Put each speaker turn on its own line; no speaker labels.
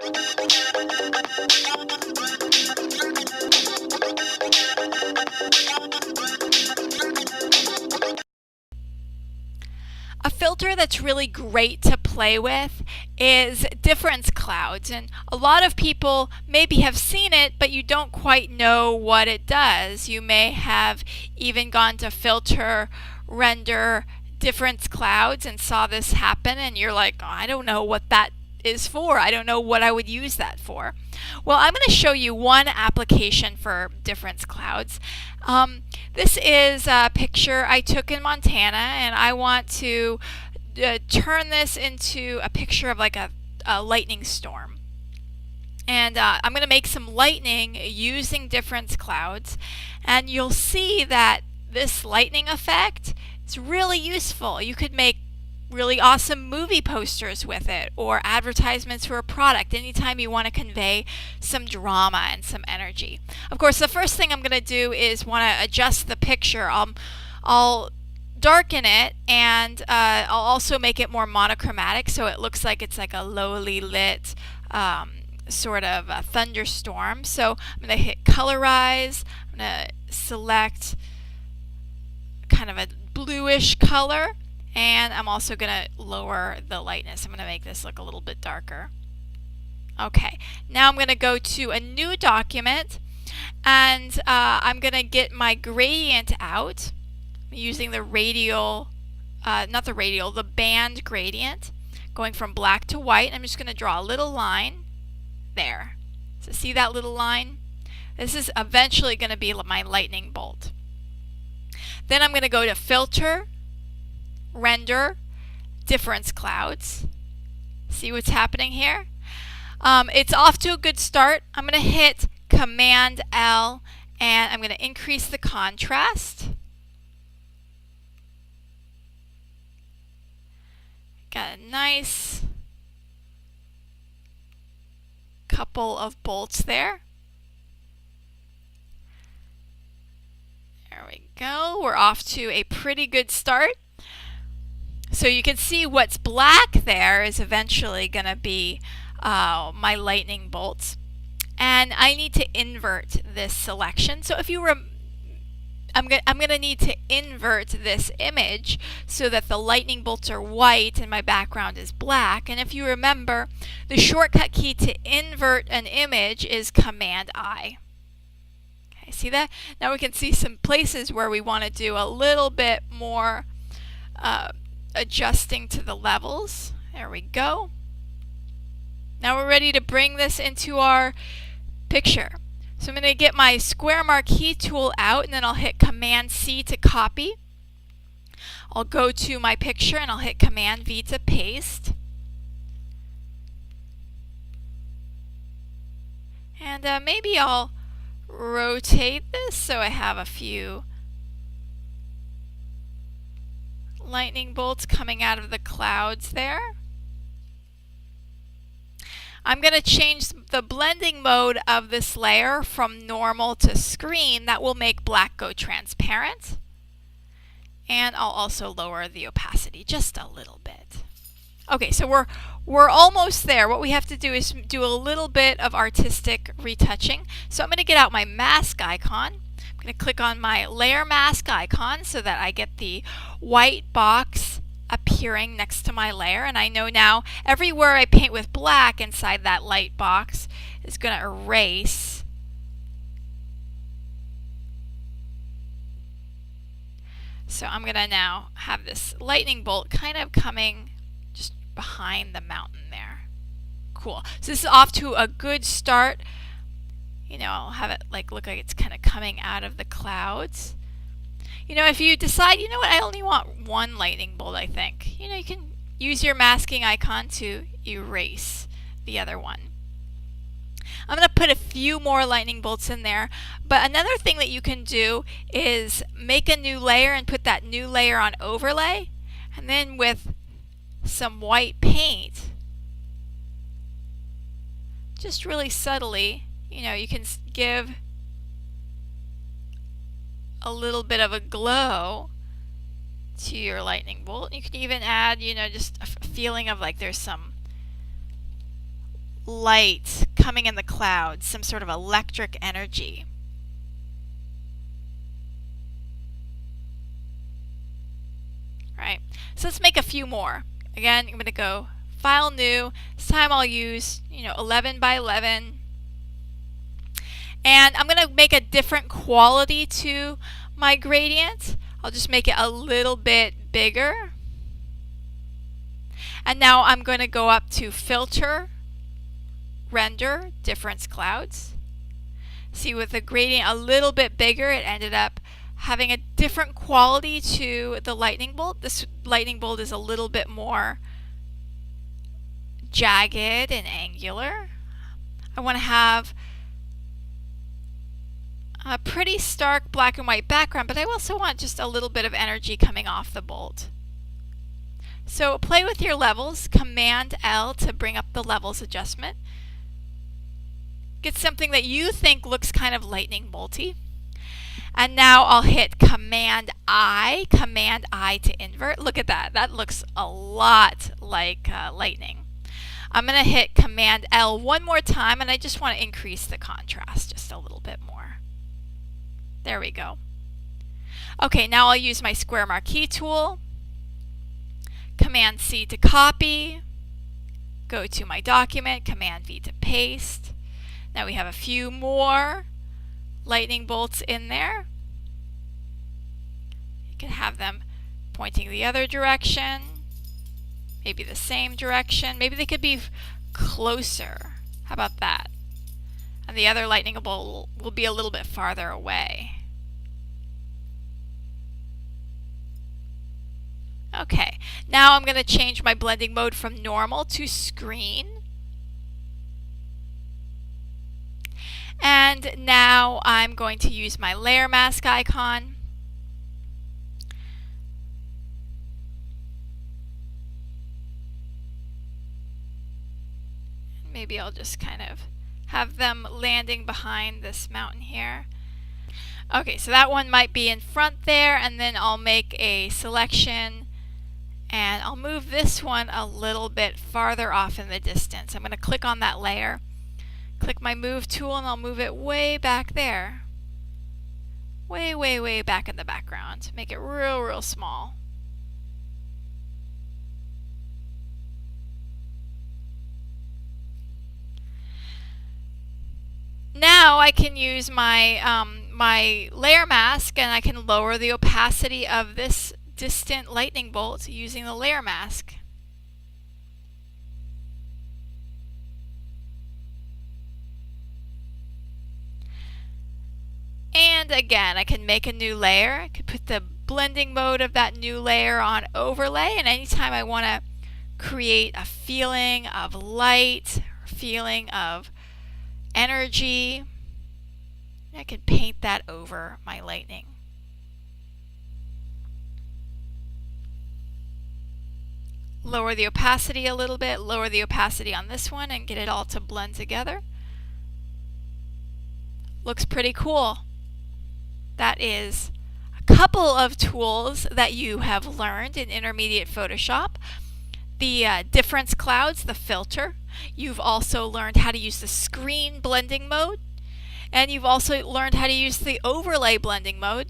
A filter that's really great to play with is difference clouds, and a lot of people maybe have seen it, but you don't quite know what it does. You may have even gone to filter, render, difference clouds and saw this happen, and you're like, oh, I don't know what that is for. I don't know what I would use that for. Well, I'm going to show you one application for difference clouds. This is a picture I took in Montana, and I want to turn this into a picture of like a lightning storm. And I'm going to make some lightning using difference clouds, and you'll see that this lightning effect is really useful. You could make really awesome movie posters with it, or advertisements for a product anytime you want to convey some drama and some energy. Of course, the first thing I'm going to do is want to adjust the picture. I'll darken it, and I'll also make it more monochromatic so it looks like it's like a lowly lit sort of a thunderstorm. So I'm going to hit colorize. I'm going to select kind of a bluish color. And I'm also going to lower the lightness. I'm going to make this look a little bit darker. Okay, now I'm going to go to a new document, and I'm going to get my gradient out using the radial, the band gradient, going from black to white. I'm just going to draw a little line there. So see that little line? This is eventually going to be my lightning bolt. Then I'm going to go to filter, render, difference clouds. See what's happening here? It's off to a good start. I'm going to hit Command L, and I'm going to increase the contrast. Got a nice couple of bolts there. There we go. We're off to a pretty good start. So you can see what's black there is eventually going to be my lightning bolts. And I need to invert this selection. So if you I'm going to need to invert this image so that the lightning bolts are white and my background is black. And if you remember, the shortcut key to invert an image is Command I. Okay, see that? Now we can see some places where we want to do a little bit more adjusting to the levels. There we go. Now we're ready to bring this into our picture. So I'm going to get my square marquee tool out, and then I'll hit Command C to copy. I'll go to my picture and I'll hit Command V to paste. And maybe I'll rotate this so I have a few lightning bolts coming out of the clouds there. I'm going to change the blending mode of this layer from normal to screen. That will make black go transparent. And I'll also lower the opacity just a little bit. Okay, so we're almost there. What we have to do is do a little bit of artistic retouching. So I'm going to get out my mask icon. I'm going to click on my layer mask icon so that I get the white box appearing next to my layer. And I know now everywhere I paint with black inside that light box is going to erase. So I'm going to now have this lightning bolt kind of coming just behind the mountain there. Cool. So this is off to a good start. You know, I'll have it look like it's kind of coming out of the clouds. You know, if you decide, you know what, I only want one lightning bolt, I think. You know, you can use your masking icon to erase the other one. I'm going to put a few more lightning bolts in there. But another thing that you can do is make a new layer and put that new layer on overlay. And then with some white paint, just really subtly, you know, you can give a little bit of a glow to your lightning bolt. You can even add, you know, just a feeling of like there's some light coming in the clouds, some sort of electric energy. Right. So let's make a few more. Again, I'm going to go File, New. This time I'll use 11 by 11. And I'm going to make a different quality to my gradient. I'll just make it a little bit bigger. And now I'm going to go up to Filter, Render, Difference Clouds. See, with the gradient a little bit bigger, it ended up having a different quality to the lightning bolt. This lightning bolt is a little bit more jagged and angular. I want to have a pretty stark black and white background, but I also want just a little bit of energy coming off the bolt. So play with your levels. Command L to bring up the levels adjustment. Get something that you think looks kind of lightning bolty. And now I'll hit Command I to invert. Look at that. That looks a lot like lightning. I'm going to hit Command L one more time, and I just want to increase the contrast just a little bit more. There we go. Okay, now I'll use my square marquee tool. Command C to copy. Go to my document. Command V to paste. Now we have a few more lightning bolts in there. You can have them pointing the other direction, maybe the same direction. Maybe they could be closer. How about that? And the other lightning bolt will be a little bit farther away. Okay, now I'm going to change my blending mode from normal to screen. And now I'm going to use my layer mask icon. Maybe I'll just kind of have them landing behind this mountain here. Okay, so that one might be in front there, and then I'll make a selection and I'll move this one a little bit farther off in the distance. I'm going to click on that layer, click my move tool, and I'll move it way back there. Way, way, way back in the background. Make it real, real small. Now I can use my my layer mask, and I can lower the opacity of this distant lightning bolt using the layer mask. And again, I can make a new layer. I could put the blending mode of that new layer on overlay, and anytime I want to create a feeling of light, or feeling of energy, I can paint that over my lightning. Lower the opacity a little bit, lower the opacity on this one, and get it all to blend together. Looks pretty cool. That is a couple of tools that you have learned in Intermediate Photoshop. The difference clouds, the filter. You've also learned how to use the screen blending mode. And you've also learned how to use the overlay blending mode.